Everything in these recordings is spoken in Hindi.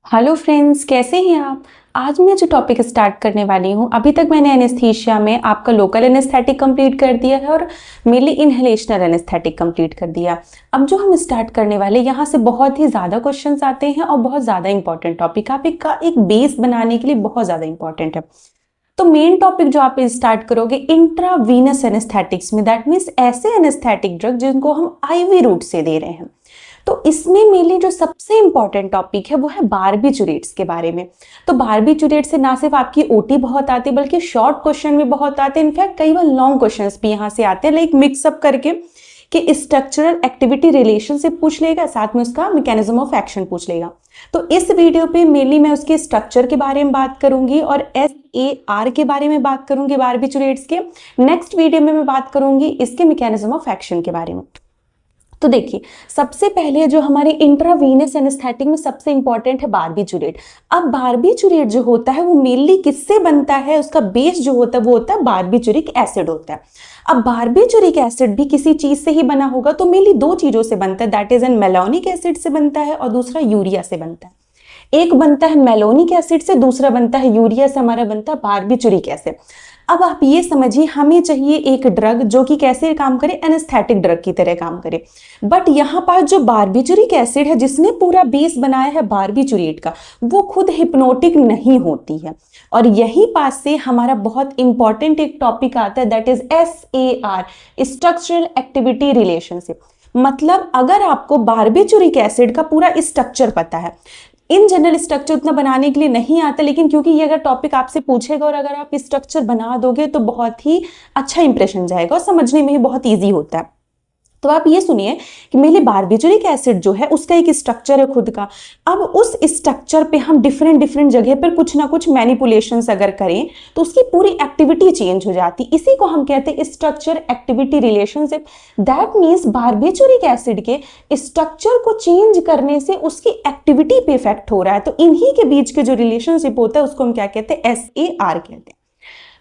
हेलो फ्रेंड्स, कैसे हैं आप। आज मैं जो टॉपिक स्टार्ट करने वाली हूँ, अभी तक मैंने एनेस्थीसिया में आपका लोकल एनेस्थेटिक कंप्लीट कर दिया है और मेनली इनहेलेशनल एनेस्थेटिक कंप्लीट कर दिया। अब जो हम स्टार्ट करने वाले, यहाँ से बहुत ही ज़्यादा क्वेश्चंस आते हैं और बहुत ज़्यादा इंपॉर्टेंट टॉपिक आप एक बेस बनाने के लिए बहुत ज़्यादा इंपॉर्टेंट है। तो मेन टॉपिक जो आप स्टार्ट करोगे इंट्रावीनस एनेस्थेटिक्स में, दैट मीन्स ऐसे एनेस्थेटिक ड्रग जिनको हम आईवी रूट से दे रहे हैं। तो इसमें मेनली जो सबसे इंपॉर्टेंट टॉपिक है वो है बारबिटूरेट्स के बारे में। तो बारबिटूरेट से ना सिर्फ आपकी ओटी बहुत आती है बल्कि शॉर्ट क्वेश्चन भी बहुत आते हैं। इनफैक्ट कई बार लॉन्ग क्वेश्चंस भी यहाँ से आते हैं, लाइक मिक्सअप करके कि स्ट्रक्चरल एक्टिविटी रिलेशनशिप पूछ लेगा, साथ में उसका मैकेनिज्म ऑफ एक्शन पूछ लेगा। तो इस वीडियो पे मेनली मैं उसके स्ट्रक्चर के बारे में बात करूंगी और SAR के बारे में बात करूंगी बारबिटूरेट्स के। नेक्स्ट वीडियो में मैं बात करूंगी इसके मैकेनिज्म ऑफ एक्शन के बारे में। तो देखिए, सबसे पहले जो हमारे इंट्रावीनस एनेस्थेटिक में सबसे इंपॉर्टेंट है बारबिटूरेट। अब बारबिटूरेट जो होता है वो मेनली किससे बनता है, उसका बेस जो होता है वो होता है बारबिटूरिक एसिड होता है। अब बारबिटूरिक एसिड भी किसी चीज से ही बना होगा, तो मेनली दो चीजों से बनता है, that is an malonic acid से बनता है और दूसरा यूरिया से बनता है। एक बनता है मेलोनिक एसिड से, दूसरा बनता है यूरिया से, हमारा बनता है बारबिटूरिक एसिड। अब आप ये समझिए, हमें चाहिए एक ड्रग जो कि कैसे काम करे, एनेस्थेटिक ड्रग की तरह काम करे। बट यहाँ पर जो बारबिटूरिक एसिड है जिसने पूरा बेस बनाया है बारबिटूरेट का, वो खुद हिप्नोटिक नहीं होती है। और यही पास से हमारा बहुत इंपॉर्टेंट एक टॉपिक आता है, that is SAR, structural activity relationship. मतलब अगर आपको बारबिटूरिक एसिड का पूरा स्ट्रक्चर पता है, इन जनरल स्ट्रक्चर उतना बनाने के लिए नहीं आता, लेकिन क्योंकि ये अगर टॉपिक आपसे पूछेगा और अगर आप स्ट्रक्चर बना दोगे तो बहुत ही अच्छा इंप्रेशन जाएगा और समझने में भी बहुत इजी होता है। तो आप ये सुनिए कि मेरे बारबिटूरिक एसिड जो है उसका एक स्ट्रक्चर है खुद का। अब उस स्ट्रक्चर पे हम डिफरेंट जगह पर कुछ ना कुछ मैनिपुलेशंस अगर करें तो उसकी पूरी एक्टिविटी चेंज हो जाती। इसी को हम कहते हैं structure activity relationship. That means barbituric acid के स्ट्रक्चर को चेंज करने से उसकी एक्टिविटी पे इफेक्ट हो रहा है। तो इन्हीं के बीच के जो रिलेशनशिप होता है उसको हम क्या कहते हैं, SAR कहते हैं।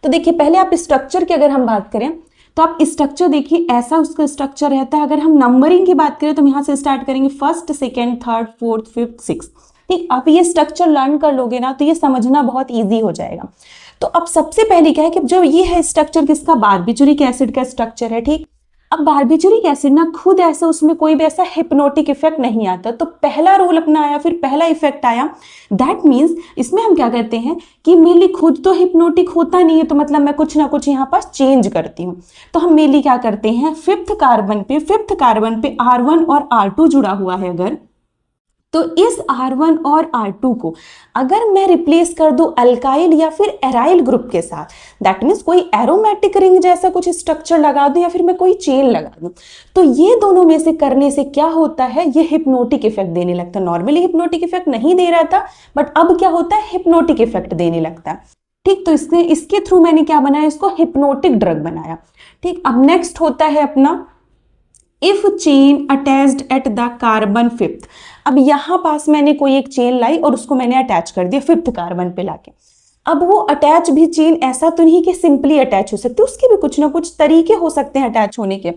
तो देखिए, पहले आप स्ट्रक्चर की अगर हम बात करें तो आप स्ट्रक्चर देखिए, ऐसा उसका स्ट्रक्चर रहता है। अगर हम नंबरिंग की बात करें तो हम यहाँ से स्टार्ट करेंगे, first, second, third, fourth, fifth, six. ठीक, आप ये स्ट्रक्चर लर्न कर लोगे ना तो ये समझना बहुत इजी हो जाएगा। तो अब सबसे पहले क्या है कि जो ये है स्ट्रक्चर किसका, बारबिटूरिक एसिड का स्ट्रक्चर है। ठीक, अब बारबिटूरिक एसिड ना खुद ऐसा, उसमें कोई भी ऐसा हिप्नोटिक इफेक्ट नहीं आता। तो पहला रोल अपना आया, फिर पहला इफेक्ट आया। दैट मीन्स इसमें हम क्या कहते हैं कि मेनली खुद तो हिप्नोटिक होता नहीं है, तो मतलब मैं कुछ ना कुछ यहाँ पास चेंज करती हूँ। तो हम मेनली क्या करते हैं, फिफ्थ कार्बन पे R1 और R2 जुड़ा हुआ है अगर, तो इस R1 और R2 को अगर मैं रिप्लेस कर दूं अल्काइल या फिर एराइल ग्रुप के साथ, दैट मीन्स कोई एरोमेटिक रिंग जैसा कुछ स्ट्रक्चर लगा दूं या फिर मैं कोई चेन लगा दूं, तो ये दोनों में से करने से क्या होता है, ये हिप्नोटिक इफेक्ट देने लगता है। नॉर्मली हिप्नोटिक इफेक्ट नहीं दे रहा था, बट अब क्या होता है, हिप्नोटिक इफेक्ट देने लगता है। ठीक, तो इसके थ्रू मैंने क्या बनाया, इसको हिप्नोटिक ड्रग बनाया। ठीक, अब नेक्स्ट होता है अपना if chain attached at the carbon fifth. अब यहां पास मैंने कोई एक चेन लाई और उसको मैंने अटैच कर दिया फिफ्थ कार्बन पे लाके। अब वो अटैच भी चेन ऐसा तो नहीं कि सिंपली अटैच हो सकती, उसके भी कुछ ना कुछ तरीके हो सकते हैं अटैच होने के।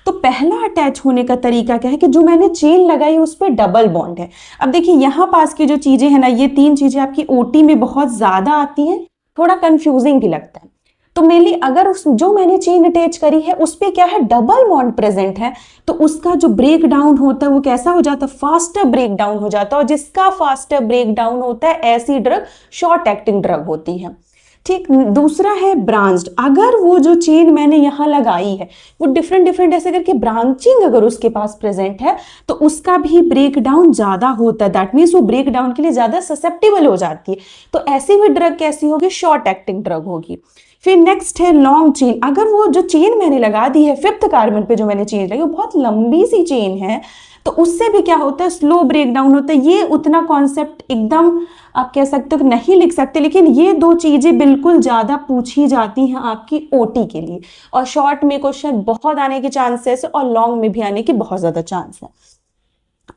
तो पहला अटैच होने का तरीका क्या है कि जो मैंने चेन लगाई उस पर डबल बॉन्ड है। अब देखिए, यहाँ पास की जो चीजें है ना, ये तीन चीजें आपकी ओटी में बहुत ज्यादा आती हैं, थोड़ा कंफ्यूजिंग भी लगता है। तो मेनली अगर उस जो मैंने चेन अटैच करी है उस पे क्या है, डबल बॉन्ड प्रेजेंट है, तो उसका जो ब्रेक डाउन होता है वो कैसा हो जाता है, फास्टर ब्रेक डाउन हो जाता है। और जिसका फास्टर ब्रेक डाउन होता है, ऐसी ड्रग शॉर्ट एक्टिंग ड्रग होती है। ठीक, दूसरा है ब्रांच्ड। अगर वो जो चेन मैंने यहाँ लगाई है वो डिफरेंट ऐसे करके ब्रांचिंग अगर उसके पास प्रेजेंट है तो उसका भी ब्रेक डाउन ज्यादा होता है। दैट मीन्स वो ब्रेक डाउन के लिए ज्यादा ससेप्टेबल हो जाती है। तो ऐसी भी ड्रग कैसी होगी, शॉर्ट एक्टिंग ड्रग होगी। फिर नेक्स्ट है लॉन्ग चेन। अगर वो जो चेन मैंने लगा दी है फिफ्थ कार्बन पे, जो मैंने चेन लगाई वो बहुत लंबी सी चेन है, तो उससे भी क्या होता है, स्लो ब्रेक डाउन होता है। ये उतना कॉन्सेप्ट एकदम आप कह सकते हो नहीं लिख सकते, लेकिन ये दो चीजें बिल्कुल ज्यादा पूछी जाती हैं आपकी ओटी के लिए, और शॉर्ट में क्वेश्चन बहुत आने के चांसेस है और लॉन्ग में भी आने की बहुत ज्यादा चांस है।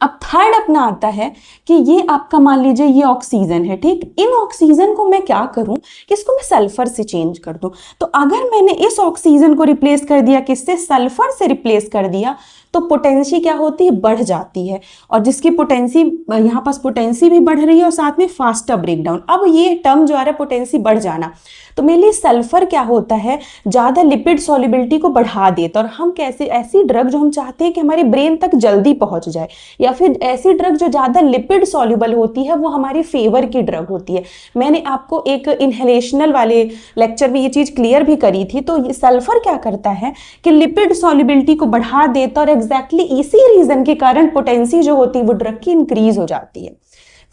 अब थर्ड अपना आता है कि ये आपका मान लीजिए ये ऑक्सीजन है। ठीक, इन ऑक्सीजन को मैं क्या करूं कि इसको मैं सल्फर से चेंज कर दूं। तो अगर मैंने इस ऑक्सीजन को रिप्लेस कर दिया किससे, सल्फर से रिप्लेस कर दिया, तो पोटेंसी क्या होती है, बढ़ जाती है। और जिसकी पोटेंसी, यहाँ पास पोटेंसी भी बढ़ रही है और साथ में फास्टर ब्रेकडाउन। अब ये टर्म जो आ रहा है पोटेंसी बढ़ जाना, तो मेनली सल्फर क्या होता है, ज़्यादा लिपिड सॉल्युबिलिटी को बढ़ा देता है। और हम कैसे, ऐसी ड्रग जो हम चाहते हैं कि हमारे ब्रेन तक जल्दी पहुंच जाए, या फिर ऐसी ड्रग जो ज़्यादा लिपिड सॉल्युबल होती है, वो हमारी फेवर की ड्रग होती है। मैंने आपको एक इनहेलेशनल वाले लेक्चर में ये चीज़ क्लियर भी करी थी। तो ये सल्फर क्या करता है कि लिपिड सॉल्युबिलिटी को बढ़ा देता और एग्जैक्टली इसी रीजन के कारण पोटेंसी जो होती है वो ड्रग की इंक्रीज हो जाती है।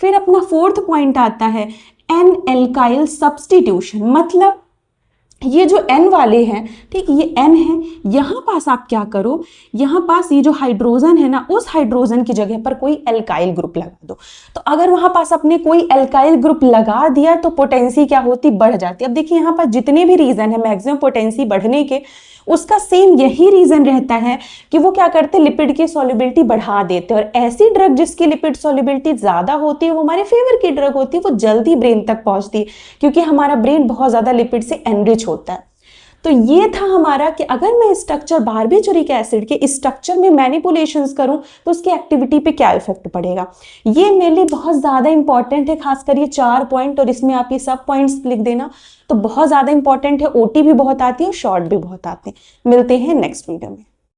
फिर अपना फोर्थ पॉइंट आता है एन एल्काइल सब्स्टिट्यूशन। मतलब ये जो N वाले हैं, ठीक, ये N है, यहाँ पास आप क्या करो, यहाँ पास ये जो हाइड्रोजन है ना, उस हाइड्रोजन की जगह पर कोई एल्काइल ग्रुप लगा दो। तो अगर वहाँ पास अपने कोई एल्काइल ग्रुप लगा दिया तो पोटेंसी क्या होती, बढ़ जाती है। अब देखिए यहाँ पास जितने भी रीजन है मैक्सिमम पोटेंसी बढ़ने के, उसका सेम यही रीजन रहता है कि वो क्या करते हैं, लिपिड की सॉल्युबिलिटी बढ़ा देते हैं। और ऐसी ड्रग जिसकी लिपिड सॉल्युबिलिटी ज्यादा होती है वो हमारे फेवर की ड्रग होती है, वो जल्दी ब्रेन तक पहुंचती है, क्योंकि हमारा ब्रेन बहुत ज्यादा लिपिड से एनरिच होता है। तो ये था हमारा कि अगर मैं स्ट्रक्चर बारबिटूरिक एसिड के स्ट्रक्चर में मैनिपुलेशंस करूं तो उसकी एक्टिविटी पे क्या इफेक्ट पड़ेगा। ये मेरे लिए बहुत ज़्यादा इंपॉर्टेंट है, खासकर ये 4 पॉइंट, और इसमें आप ये सब पॉइंट्स लिख देना, तो बहुत ज़्यादा इंपॉर्टेंट है। ओटी भी बहुत आती है और शॉर्ट भी बहुत आते हैं। मिलते हैं नेक्स्ट वीडियो में।